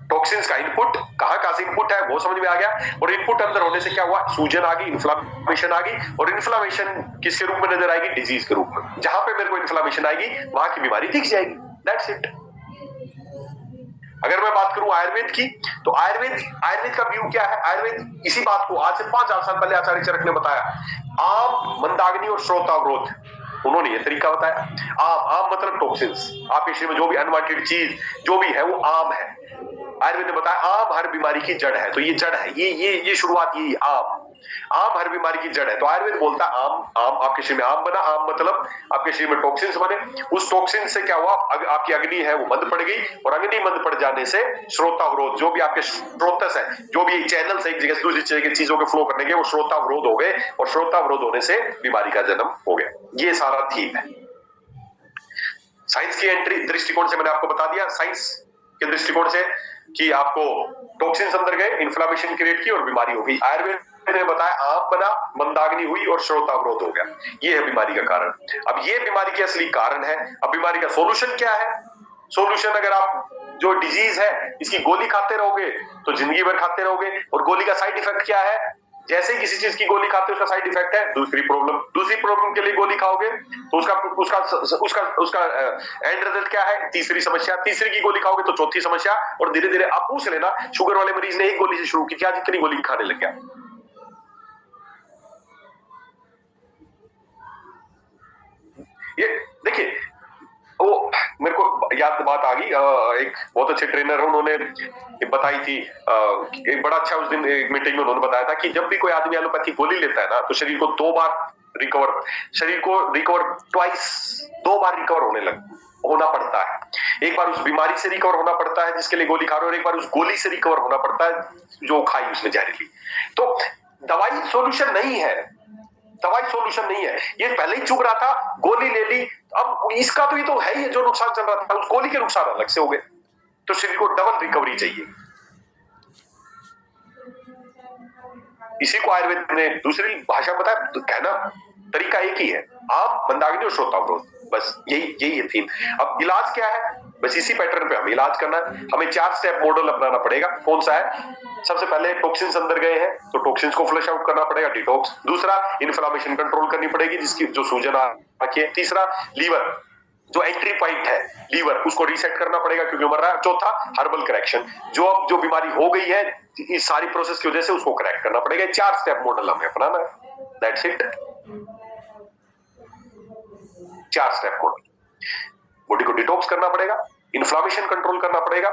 टॉक्सिन्स का इनपुट कहां से इनपुट है वो समझ में आ गया। और इनपुट अंदर होने से क्या हुआ, सूजन आ गई, इन्फ्लामेशन आ गई। और इन्फ्लामेशन किसके रूप में नजर आएगी, डिजीज के रूप में। जहां पे मेरे को इन्फ्लामेशन आएगी वहां की बीमारी दिख जाएगी, दैट्स इट। अगर मैं बात करूं आयुर्वेद की, तो आयुर्वेद का व्यू क्या है। आयुर्वेद इसी बात को आज से 5000 साल पहले आचार्य चरक ने बताया। आम, मंदाग्नि और श्रोतावरोध, उन्होंने ये तरीका बताया। आम मतलब टॉक्सिन्स, आपके शरीर में जो भी अनवांटेड चीज जो भी है वो आम है। आयुर्वेद ने बताया आम हर बीमारी की जड़ है। तो ये जड़ है, ये शुरुआत, यही आम हर बीमारी की जड़ है। तो आयुर्वेद बोलता है आम आपके शरीर में आम बना। आम मतलब आपके शरीर में टॉक्सिन्स बने। उस टॉक्सिन से क्या हुआ, आपकी अग्नि है वो बंद पड़ गई। और अग्नि बंद पड़ जाने से श्रोतावरोध, जो भी आपके स्रोतस है, जो भी चैनल्स है एक जगह से दूसरी जगह चीजों के फ्लो करने के, वो श्रोतावरोध हो गए। और श्रोतावरोध होने से बीमारी का जन्म हो गया। ये सारा थीम है। साइंस की एंट्री दृष्टिकोण से मैंने आपको बता दिया, साइंस के दृष्टिकोण से, कि आपको टॉक्सिन्स अंदर गए, इन्फ्लामेशन क्रिएट की और बीमारी हो गई। आयुर्वेद ने बताया आम बना, मंदाग्नि हुई और श्रोतावरोध हो गया। ये है बीमारी का कारण। अब ये बीमारी के असली कारण है। अब बीमारी का सॉल्यूशन क्या है? सॉल्यूशन, अगर आप जो डिजीज है इसकी गोली खाते रहोगे तो जिंदगी भर खाते रहोगे। और गोली का साइड इफेक्ट क्या है? जैसे ही किसी चीज की गोली खाते हो उसका साइड इफेक्ट है, दूसरी प्रॉब्लम के लिए गोली खाओगे तो उसका उसका उसका उसका एंड रिजल्ट क्या है, तीसरी समस्या, तीसरी की गोली खाओगे तो चौथी समस्या, और धीरे धीरे आप पूछ लेना शुगर वाले मरीज ने एक गोली से शुरू की थी, आज इतनी गोली खाने लग गया। ये देखिए, वो मेरे को याद बात आ गई, एक बहुत अच्छे ट्रेनर है, उन्होंने बताई थी, एक बड़ा अच्छा उस दिन एक मीटिंग में उन्होंने बताया था कि जब भी कोई आदमी एलोपैथी गोली लेता है ना तो शरीर को रिकवर ट्वाइस, 2 बार रिकवर होना पड़ता है। एक बार उस बीमारी से रिकवर होना पड़ता है जिसके लिए गोली खा रहे हो, और एक बार उस गोली से रिकवर होना पड़ता है जो खाई उसने जहरीली। तो दवाई सॉल्यूशन नहीं है, दवाई सॉल्यूशन नहीं है। ये पहले ही चुभ रहा था, गोली ले ली, अब इसका तो ये तो है ही, जो नुकसान चल रहा था उस गोली के नुकसान अलग से हो गए, तो शरीर को डबल रिकवरी चाहिए। इसी को आयुर्वेद ने दूसरी भाषा बताया, तो कहना तरीका एक ही है, आप मंदाग्नि और श्रोतावरोध, बस यही है थीम। अब इलाज क्या है, बस इसी पैटर्न पे हमें इलाज करना है। हमें 4 स्टेप मॉडल अपनाना पड़ेगा। कौन सा है? सबसे पहले टॉक्सिन्स अंदर गए हैं तो टॉक्सिन्स को फ्लश आउट करना पड़ेगा, डिटॉक्स। दूसरा, इन्फ्लामेशन कंट्रोल करनी पड़ेगी जिसकी जो सूजन आ रखी है। तीसरा, लीवर जो एंट्री पॉइंट है लीवर, उसको रीसेट करना पड़ेगा क्योंकि मर रहा है। चौथा, हर्बल करेक्शन, जो बीमारी हो गई है इस सारी प्रोसेस की वजह से उसको करेक्ट करना पड़ेगा। 4 स्टेप मॉडल हमें अपनाना है, that's it. 4 step model, body को डिटॉक्स करना पड़ेगा, इन्फ्लामेशन कंट्रोल करना पड़ेगा,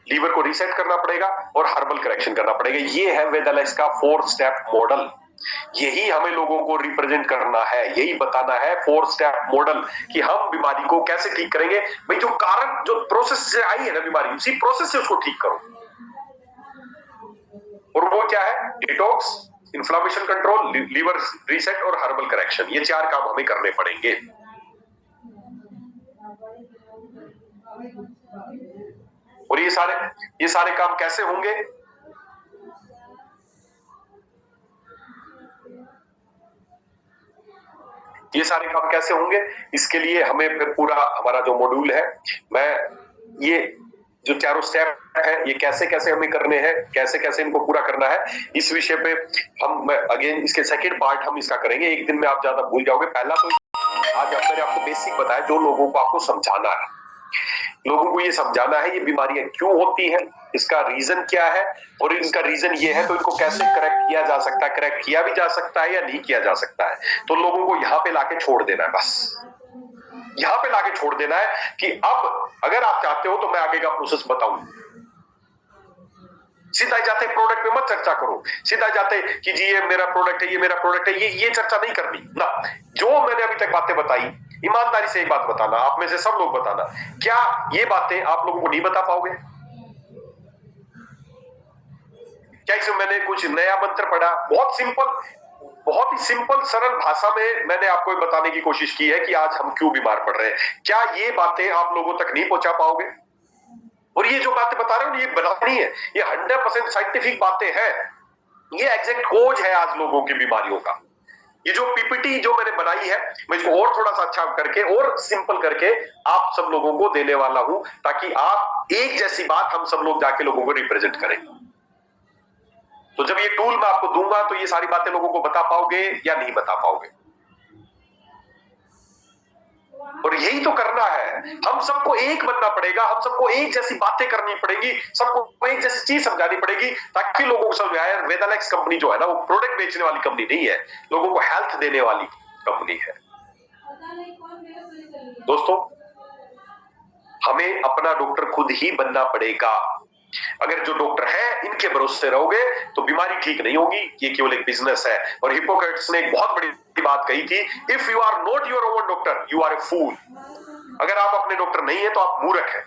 लीवर को रीसेट करना पड़ेगा और हर्बल करेक्शन करना पड़ेगा। ये है वेदालेक्स का 4 स्टेप मॉडल। यही हमें लोगों को रिप्रेजेंट करना है, यही बताना है 4 स्टेप मॉडल कि हम बीमारी को कैसे ठीक करेंगे। भाई जो कारण, जो प्रोसेस से आई है ना बीमारी, उसी प्रोसेस से उसको ठीक करो। और वो क्या है? Detox, inflammation control, liver reset और हर्बल करेक्शन। ये 4 काम हमें करने पड़ेंगे। और ये सारे काम कैसे होंगे? ये सारे काम कैसे होंगे? इसके लिए हमें फिर पूरा हमारा जो मॉड्यूल है, मैं ये जो 4 स्टेप है ये कैसे कैसे हमें करने हैं, कैसे कैसे इनको पूरा करना है, इस विषय पे हम अगेन इसके सेकंड पार्ट हम इसका करेंगे। एक दिन में आप ज्यादा भूल जाओगे। पहला तो आज मैंने आपको बेसिक बताया, जो लोगों को आपको समझाना है, लोगों को ये समझाना है ये बीमारियां क्यों होती है, इसका रीजन क्या है, और इनका रीजन ये है तो इनको कैसे करेक्ट किया जा सकता है, करेक्ट किया भी जा सकता है या नहीं किया जा सकता है। तो लोगों को यहाँ पे लाके छोड़ देना है, बस यहाँ पे लाके छोड़ देना है कि अब अगर आप चाहते हो तो मैं आगे का प्रोसेस बताऊं। सीधा जाते प्रोडक्ट पे मत चर्चा करो, सीधा जाते कि जी ये मेरा प्रोडक्ट है, ये मेरा प्रोडक्ट है, ये चर्चा नहीं करनी ना। जो मैंने अभी तक बातें बताई, ईमानदारी से एक बात बताना, आप में से सब लोग बताना, क्या ये बातें आप लोगों को नहीं बता पाओगे? क्या इसमें मैंने कुछ नया मंत्र पढ़ा? बहुत सिंपल, बहुत ही सिंपल सरल भाषा में मैंने आपको बताने की कोशिश की है कि आज हम क्यों बीमार पड़ रहे हैं। क्या ये बातें आप लोगों तक नहीं पहुंचा पाओगे? और ये जो बातें बता रहे हो ये बनानी है, ये 100% साइंटिफिक बातें हैं, ये एग्जैक्ट खोज है आज लोगों की बीमारियों का। ये जो पीपीटी जो मैंने बनाई है, मैं इसको और थोड़ा सा अच्छा करके और सिंपल करके आप सब लोगों को देने वाला हूं, ताकि आप एक जैसी बात हम सब लोग जाके लोगों को रिप्रेजेंट करें। तो जब ये टूल मैं आपको दूंगा तो ये सारी बातें लोगों को बता पाओगे या नहीं बता पाओगे? और यही तो करना है, हम सबको एक बनना पड़ेगा, हम सबको एक जैसी बातें करनी पड़ेगी, सबको एक जैसी चीज समझानी पड़ेगी, ताकि लोगों को समझ आए वेदालेक्स कंपनी जो है ना वो प्रोडक्ट बेचने वाली कंपनी नहीं है, लोगों को हेल्थ देने वाली कंपनी है। दोस्तों, हमें अपना डॉक्टर खुद ही बनना पड़ेगा। अगर जो डॉक्टर है इनके भरोसे रहोगे तो बीमारी ठीक नहीं होगी, ये केवल एक बिजनेस है। और हिप्पोक्रेट्स ने एक बहुत बड़ी बात कही थी, if you are not your own doctor you are a fool. अगर आप अपने डॉक्टर नहीं है तो आप मूर्ख हैं।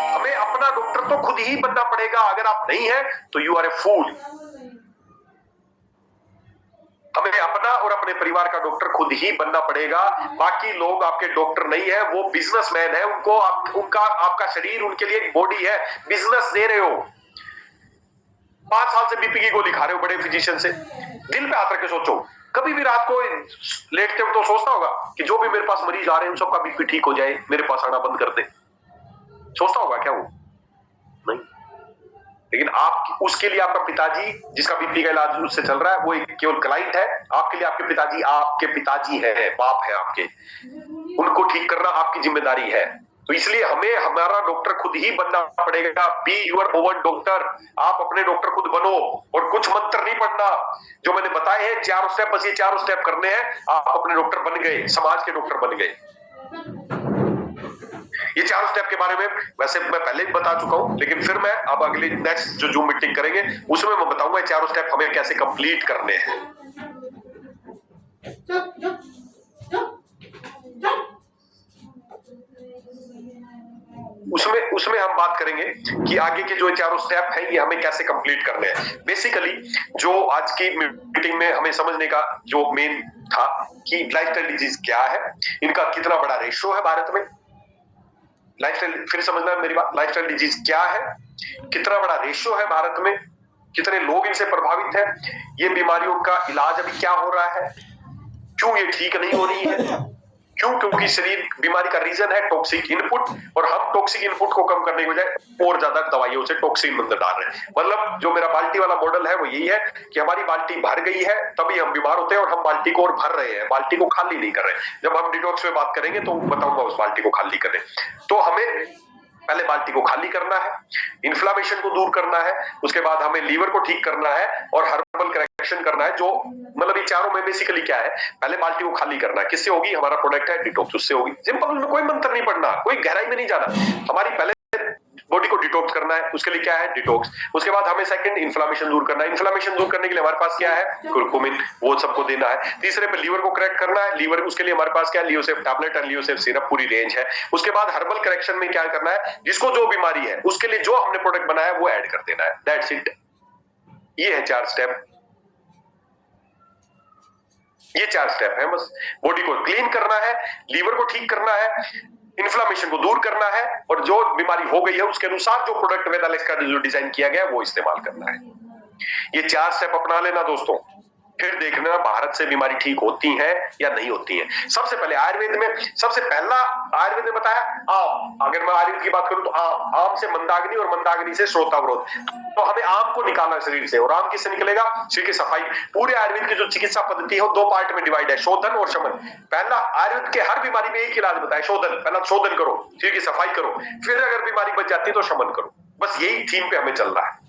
हमें अपना डॉक्टर तो खुद ही बनना पड़ेगा, अगर आप नहीं है तो यू आर ए फूल। हमें अपना और अपने परिवार का डॉक्टर खुद ही बनना पड़ेगा। बाकी लोग आपके डॉक्टर नहीं है, वो बिजनेसमैन है, उनको उनका आपका शरीर उनके लिए एक बॉडी है, बिजनेस दे रहे हो। 5 साल से बीपी की गोली खा रहे हो बड़े फिजिशियन से। दिल पे हाथ रख के सोचो, कभी भी रात को लेटते हो तो सोचता होगा कि जो भी मेरे पास मरीज आ रहे हैं उन सबका बीपी ठीक हो जाए, मेरे पास आना बंद कर दे। सोचता होगा क्या वो? नहीं। लेकिन आप उसके लिए आपका पिताजी जिसका बीपी का इलाज उससे चल रहा है वो एक केवल क्लाइंट है, आपके लिए आपके पिताजी है, बाप है आपके, उनको ठीक करना आपकी जिम्मेदारी है। तो इसलिए हमें हमारा डॉक्टर खुद ही बनना पड़ेगा। बी यूर ओवन डॉक्टर, आप अपने डॉक्टर खुद बनो और कुछ मंत्र नहीं पढ़ना। जो मैंने बताए हैं 4 स्टेप, बस ये 4 स्टेप करने हैं, आप अपने डॉक्टर बन गए, समाज के डॉक्टर बन गए। ये 4 स्टेप के बारे में वैसे मैं पहले भी बता चुका हूं, लेकिन फिर मैं अब अगली नेक्स्ट जो जूम मीटिंग करेंगे उसमें मैं बताऊंगा ये 4 स्टेप हमें कैसे कंप्लीट करने हैं। उसमें हम बात करेंगे कि आगे के जो 4 स्टेप हैं ये हमें कैसे कंप्लीट करने हैं। बेसिकली जो आज की मीटिंग में हमें समझने का जो मेन था कि लाइफस्टाइल डिजीज क्या है, इनका कितना बड़ा रेशियो है भारत में। लाइफस्टाइल, फिर समझना है मेरी बात, लाइफस्टाइल डिजीज क्या है, कितना बड़ा रेशियो है भारत में, कितने लोग इनसे प्रभावित हैं, ये बीमारियों का इलाज अभी क्या हो रहा है, क्यों ये ठीक नहीं हो रही है, क्यों? क्योंकि शरीर बीमारी का रीजन है टॉक्सिक इनपुट, और हम टॉक्सिक इनपुट को कम करने के बजाय और ज्यादा दवाइयों से टॉक्सिन अंदर डाल रहे हैं। मतलब जो मेरा बाल्टी वाला मॉडल है वो यही है कि हमारी बाल्टी भर गई है तभी हम बीमार होते हैं, और हम बाल्टी को और भर रहे हैं, बाल्टी को खाली नहीं कर रहे। जब हम डिटॉक्स में बात करेंगे तो बताऊंगा उस बाल्टी को खाली करें। तो हमें पहले बाल्टी को खाली करना है, इन्फ्लामेशन को दूर करना है, उसके बाद हमें लीवर को ठीक करना है और हर्बल करेक्शन करना है। जो मतलब ये चारों में बेसिकली क्या है, पहले बाल्टी को खाली करना है, किससे होगी? हमारा प्रोडक्ट है डिटॉक्स, उससे होगी। सिंपल, उसमें कोई मंत्र नहीं पढ़ना, कोई गहराई में नहीं जाना। हमारी पहले बॉडी को डिटॉक्स करना है, उसके लिए क्या है? डिटॉक्स। उसके बाद हमें सेकंड इन्फ्लामेशन दूर करना है। इन्फ्लामेशन दूर करने के लिए हमारे पास क्या है? कुरकुमिन, वो सबको देना है। तीसरे पे लीवर को करेक्ट करना है, लीवर, उसके लिए हमारे पास क्या है? लियोसेफ टैबलेट और लियोसेफ सिरप, पूरी रेंज है। उसके बाद हर्बल करेक्शन में क्या करना है? जिसको जो बीमारी है उसके लिए जो हमने प्रोडक्ट बनाया है वो ऐड कर देना है। That's it. ये है 4 स्टेप, ये 4 स्टेप है बस। बॉडी को क्लीन करना है, लीवर को ठीक करना है, इन्फ्लामेशन को दूर करना है, और जो बीमारी हो गई है उसके अनुसार जो प्रोडक्ट वेदालेक्स का जो डिजाइन किया गया है वो इस्तेमाल करना है। ये 4 स्टेप अपना लेना दोस्तों, फिर देखना भारत से बीमारी ठीक होती है या नहीं होती है। सबसे पहले आयुर्वेद में सबसे पहला आयुर्वेद ने बताया आम। अगर मैं आयुर्वेद की बात करूं तो आम से मंदाग्नि और मंदाग्नि से श्रोतावरोध। तो हमें आम को निकालना शरीर से, और आम किससे निकलेगा? शरीर की सफाई। पूरे आयुर्वेद की जो चिकित्सा पद्धति है वो 2 पार्ट में डिवाइड है, शोधन और शमन। पहला आयुर्वेद के हर बीमारी में एक इलाज बताया, शोधन। पहला शोधन करो, शरीर की सफाई करो, फिर अगर बीमारी बच जाती है तो शमन करो। बस यही थीम पे हमें चल रहा है।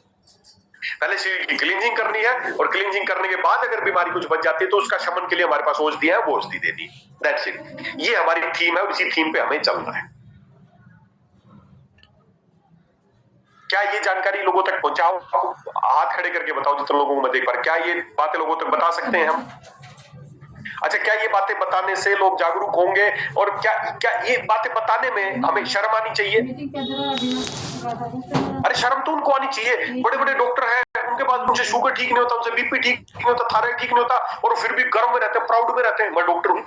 पहले शरीर की क्लींजिंग करनी है, और क्लींजिंग करने के बाद अगर बीमारी कुछ बच जाती है तो उसका शमन के लिए हमारे पास औषधि है, वो औषधि देनी। That's it. ये हमारी थीम है, उसी थीम पे हमें चलना है। क्या ये जानकारी लोगों तक पहुंचाओ? हाथ खड़े करके बताओ जितने लोगों को मैं देख पा रहा। क्या ये बातें लोगों तक बता सकते हैं हम? अच्छा, क्या ये बातें बताने से लोग जागरूक होंगे? और क्या ये बातें बताने में हमें शर्म आनी चाहिए? अरे शर्म तो उनको आनी चाहिए, बड़े बड़े डॉक्टर हैं, उनके पास उनसे शुगर ठीक नहीं होता, उनसे बीपी ठीक नहीं होता, थायराइड ठीक नहीं होता, और फिर भी गर्व में रहते हैं, प्राउड में रहते हैं, मैं डॉक्टर हूं।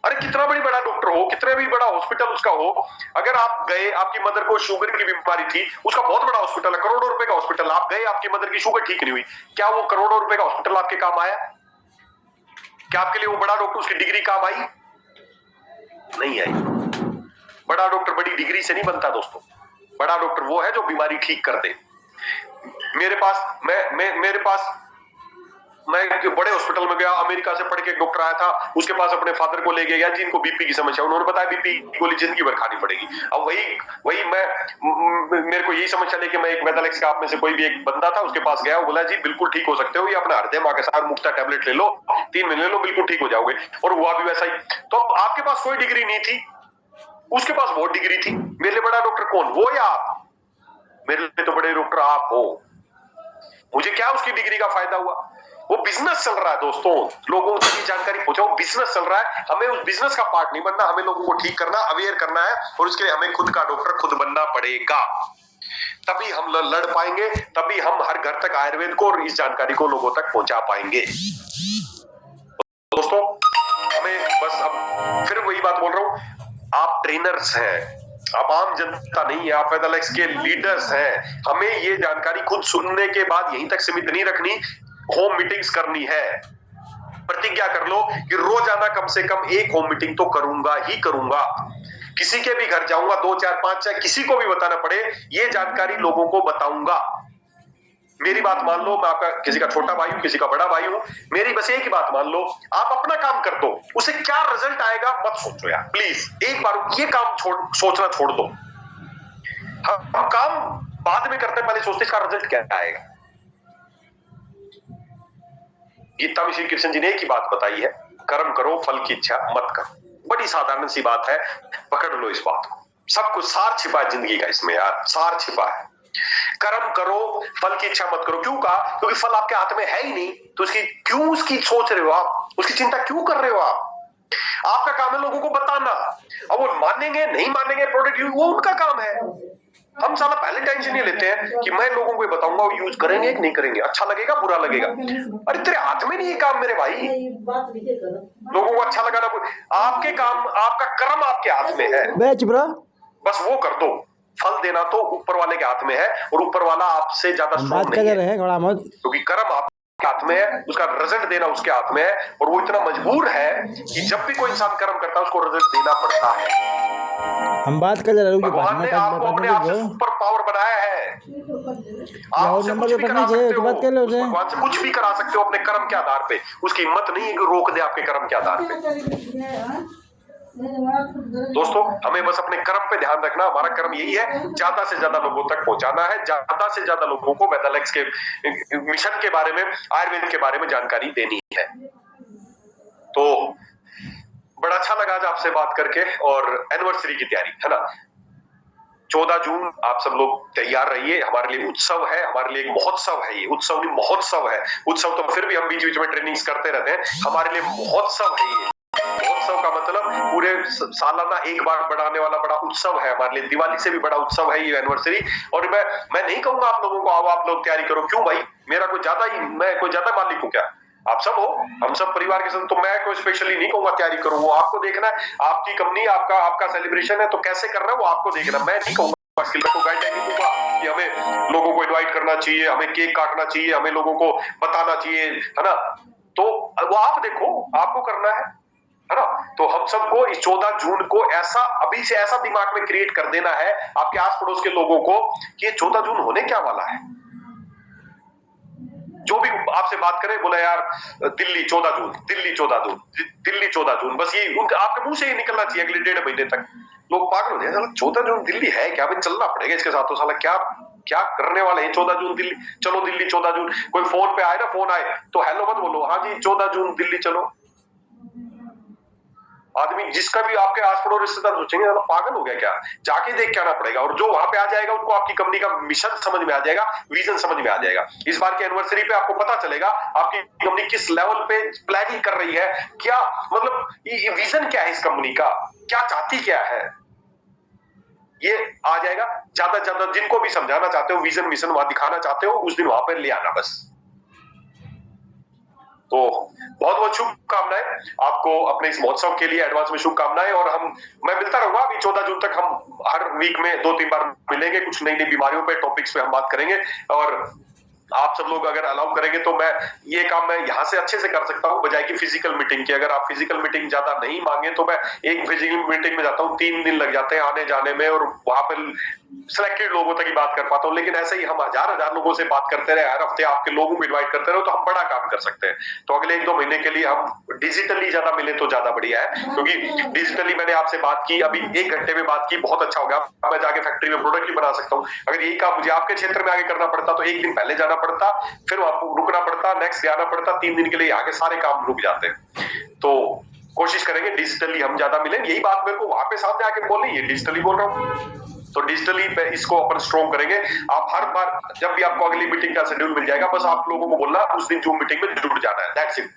अरे कितना भी बड़ा डॉक्टर हो, कितना भी बड़ा हॉस्पिटल उसका हो, अगर आप गए, आपकी मदर को शुगर की बीमारी थी, उसका बहुत बड़ा हॉस्पिटल है, करोड़ों रुपए का हॉस्पिटल, आप गए, आपकी मदर की शुगर ठीक नहीं हुई, क्या वो करोड़ों रुपए का हॉस्पिटल आपके काम आया? क्या आपके लिए वो बड़ा डॉक्टर, उसकी डिग्री काम आई? नहीं आई। बड़ा डॉक्टर बड़ी डिग्री से नहीं बनता दोस्तों। बड़ा डॉक्टर वो है जो बीमारी ठीक कर दे। मेरे पास मैं एक बड़े हॉस्पिटल में गया, अमेरिका से पढ़ के एक डॉक्टर आया था, उसके पास अपने फादर को ले गया जिनको बीपी की समस्या, उन्होंने बताया बीपी की गोली जिंदगी भर खानी पड़ेगी। अब वही मेरे को यही समस्या लेके मैं एक वेदालेक्स का आप में से कोई भी एक बंदा था, उसके पास गया, वो बोला जी बिल्कुल ठीक हो सकते हो, ये अपना हृदय मां के साथ मुक्ता टैबलेट ले लो, 3 महीने ले लो, बिल्कुल ठीक हो जाओगे। और हुआ भी वैसा ही। तो आपके पास कोई डिग्री नहीं थी, उसके पास बहुत डिग्री थी। मेरे लिए बड़ा डॉक्टर कौन, वो या आप? मेरे लिए तो बड़े डॉक्टर आप हो। मुझे क्या उसकी डिग्री का फायदा हुआ? वो बिजनेस चल रहा है दोस्तों, लोगों तक ये जानकारी पहुंचाओ, बिजनेस चल रहा है। हमें उस बिजनेस का पार्ट नहीं बनना, हमें लोगों को ठीक करना, अवेयर करना है, और उसके लिए हमें खुद का डॉक्टर खुद बनना पड़ेगा। तभी हम लड़ पाएंगे, तभी हम हर घर तक आयुर्वेद को और इस जानकारी को लोगों तक पहुंचा पाएंगे। दोस्तों हमें बस अब फिर वही बात बोल रहा हूं, आप ट्रेनर्स हैं, आप आम जनता नहीं है, आप वेदालेक्स के लीडर्स हैं। हमें ये जानकारी खुद सुनने के बाद यहीं तक सीमित नहीं रखनी, होम मीटिंग्स करनी है। प्रतिज्ञा कर लो कि रोजाना कम से कम 1 होम मीटिंग तो करूंगा ही करूंगा। किसी के भी घर जाऊंगा, 2 4 5 चाहे किसी को भी बताना पड़े, ये जानकारी लोगों को बताऊंगा। मेरी बात मान लो, मैं आपका किसी का छोटा भाई हूं, किसी का बड़ा भाई हूं, मेरी बस एक ही बात मान लो, आप अपना काम कर दो, उसे क्या रिजल्ट आएगा मत सोचो यार प्लीज। एक बार ये काम सोचना छोड़ दो। हम काम बाद में करते हैं, पहले सोचते इसका रिजल्ट क्या आएगा। गीता में श्री कृष्ण जी ने एक ही बात बताई है, कर्म करो फल की इच्छा मत करो। बड़ी साधारण सी बात है, पकड़ लो इस बात को। सब कुछ सार छिपा है जिंदगी का इसमें यार, सार छिपा है। कर्म करो फल की इच्छा मत करो। क्यों कहा? क्योंकि फल आपके हाथ में है ही नहीं, तो उसकी क्यों उसकी सोच रहे हो आप, उसकी चिंता क्यों कर रहे हो आप? आपका काम है लोगों को बताना। अब वो मानेंगे नहीं मानेंगे प्रोडक्ट वो उनका काम है। हम साला पहले टेंशन ये लेते हैं कि मैं लोगों को बताऊंगा वो यूज करेंगे कि नहीं करेंगे, अच्छा लगेगा बुरा लगेगा। अरे तेरे हाथ में नहीं ये काम मेरे भाई, लोगों को अच्छा लगाना। आपके काम, आपका कर्म आपके हाथ में है, बस वो कर दो। फल देना तो ऊपर वाले के हाथ में है, और ऊपर वाला आपसे ज्यादा स्ट्रांग नहीं है, क्योंकि कर्म आपके हाथ में है, उसका रिजल्ट देना उसके हाथ में है। और वो इतना मजबूर है कि जब भी कोई इंसान कर्म करता है उसको रिजल्ट देना पड़ता है। हम बात कर रहे हैं, भगवान ने आपको अपने आप से सुपर पावर बनाया है। आप उससे कुछ भी करा सकते हो, भगवान से कुछ भी करा सकते हो अपने कर्म के आधार पे। उसकी हिम्मत नहीं है कि रोक दे आपके कर्म के आधार पे। दोस्तों, हमें बस अपने कर्म पे ध्यान रखना। हमारा कर्म यही है, ज्यादा से ज्यादा लोगों तक पहुंचाना है, ज्यादा से ज्यादा लोगों को वेदालेक्स के मिशन के बारे में, आयुर्वेद के बारे में जानकारी देनी है। तो बड़ा अच्छा लगा आज आपसे बात करके। और एनिवर्सरी की तैयारी है ना, 14 जून आप सब लोग तैयार रहिए। हमारे लिए उत्सव है, हमारे लिए एक महोत्सव है। ये उत्सव नहीं महोत्सव है। उत्सव तो फिर भी हम बीच बीच में ट्रेनिंग्स करते रहते हैं, हमारे लिए महोत्सव है ये। महोत्सव का मतलब पूरे सालाना एक बार बढ़ाने वाला बड़ा उत्सव है हमारे लिए। दिवाली से भी बड़ा उत्सव है ये एनिवर्सरी। और मैं नहीं कहूंगा आप लोगों को आओ आप लोग तैयारी करो। क्यों भाई, मेरा कोई ज्यादा ही, मैं कोई ज्यादा मालिक हूं क्या? आप सब हो, हम सब परिवार के साथ, तो मैं कोई स्पेशली नहीं कहूंगा तैयारी करो। वो आपको देखना है, आपकी कंपनी, आपका सेलिब्रेशन है, तो कैसे कर रहा है वो आपको देखना। मैं नहीं कहूंगा, गाइडलाइन नहीं दूंगा कि हमें लोगों को इनवाइट करना चाहिए, हमें केक काटना चाहिए, हमें लोगों को बताना चाहिए, है ना। तो वो आप देखो, आपको करना है ना। तो हम सबको इस 14 जून को ऐसा, अभी से ऐसा दिमाग में क्रिएट कर देना है आपके आस पड़ोस के लोगों को कि ये 14 जून होने क्या वाला है। जो भी आपसे बात करे बोला यार दिल्ली 14 जून, दिल्ली 14 जून, दिल्ली 14 जून, बस ये उनके आपके मुंह से ही निकलना चाहिए अगले 1.5 महीने तक। लोग पागल हो जाए, 14 जून दिल्ली है क्या, भाई चलना पड़ेगा इसके साथ। तो साला क्या क्या करने वाले हैं 14 जून दिल्ली, चलो दिल्ली 14 जून। कोई फोन पे आए ना, फोन आए तो हेलो मत बोलो, हाँ जी 14 जून दिल्ली चलो। आदमी जिसका भी आपके आस पड़ोस रिश्तेदार सोचेंगे पागल हो गया क्या, जाके देख के आना पड़ेगा। और जो वहां पे आ जाएगा उनको आपकी कंपनी का मिशन समझ में आ जाएगा, विजन समझ में आ जाएगा। इस बार की एनिवर्सरी पे आपको पता चलेगा आपकी कंपनी किस लेवल पे प्लानिंग कर रही है, क्या मतलब ये विजन क्या है इस कंपनी का, क्या चाहती क्या है, ये आ जाएगा। ज्यादा ज्यादा जिनको भी समझाना चाहते हो, विजन मिशन वहां दिखाना चाहते हो, उस दिन वहां पर ले आना बस। तो बहुत बहुत शुभकामनाएं आपको अपने इस महोत्सव के लिए, एडवांस में शुभकामनाएं। और मैं मिलता रहूंगा अभी 14 जून तक। हम हर वीक में 2-3 बार मिलेंगे, कुछ नई नई बीमारियों पे, टॉपिक्स पे हम बात करेंगे। और आप सब लोग अगर अलाउ करेंगे तो मैं ये काम मैं यहाँ से अच्छे से कर सकता हूँ, बजाय की फिजिकल मीटिंग के। अगर आप फिजिकल मीटिंग ज्यादा नहीं मांगे तो मैं एक फिजिकल मीटिंग में जाता हूँ, 3 दिन लग जाते हैं आने जाने में, और वहां पर सिलेक्टेड लोगों तक ही बात कर पाता हूँ। लेकिन ऐसे ही हम हजार लोगों से बात करते रहे, हर हफ्ते आपके लोगों को इन्वाइट करते रहे, तो हम बड़ा काम कर सकते हैं। तो अगले 1-2 महीने के लिए हम डिजिटली ज्यादा मिले तो ज्यादा बढ़िया है, क्योंकि डिजिटली मैंने आपसे बात की, अभी 1 घंटे में बात की, बहुत अच्छा हो गया। मैं जाके फैक्ट्री में प्रोडक्ट भी बना सकता हूँ। अगर यही काम मुझे आपके क्षेत्र में आगे करना पड़ता तो 1 दिन पहले जाना पड़ता, फिर आपको रुकना पड़ता, नेक्स्ट आना पड़ता, 3 दिन के लिए आगे सारे काम रुक जाते हैं। तो कोशिश करेंगे डिजिटली हम ज्यादा मिलें। यही बात मेरे को वहां पे सामने आके बोलनी है, डिजिटली बोल रहा हूँ, तो डिजिटली इसको अपन स्ट्रॉन्ग करेंगे। आप हर बार जब भी आपको अगली मीटिंग का शेड्यूल मिल जाएगा, बस आप लोगों को बोलना उस दिन जूम मीटिंग में जुड़ जाना है, दैट्स इट।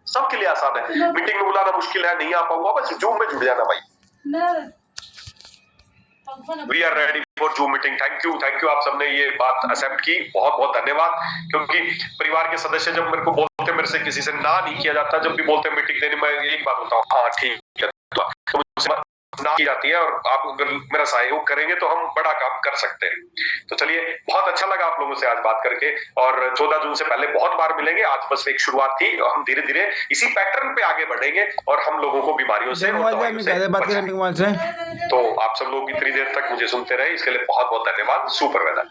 सबके लिए आसान है, मीटिंग में बुलाना मुश्किल है, नहीं आ पाऊंगा, बस जूम में जुड़ जाना भाई। We are ready for Zoom meeting. Thank you आप सबने ये बात एक्सेप्ट की, बहुत बहुत धन्यवाद। क्योंकि परिवार के सदस्य जब मेरे को बोलते, मेरे से किसी से ना नहीं किया जाता, जब भी बोलते मीटिंग देने, मैं एक बात बोलता हूँ, हाँ ठीक है, तो मुझसे ना की जाती है। और आप अगर मेरा सहयोग करेंगे तो हम बड़ा काम कर सकते हैं। तो चलिए, बहुत अच्छा लगा आप लोगों से आज बात करके। और 14 जून से पहले बहुत बार मिलेंगे, आज बस एक शुरुआत थी। हम धीरे धीरे इसी पैटर्न पे आगे बढ़ेंगे और हम लोगों को बीमारियों से तो आप सब लोग इतनी देर तक मुझे सुनते रहे, इसके लिए बहुत बहुत धन्यवाद। Super weather.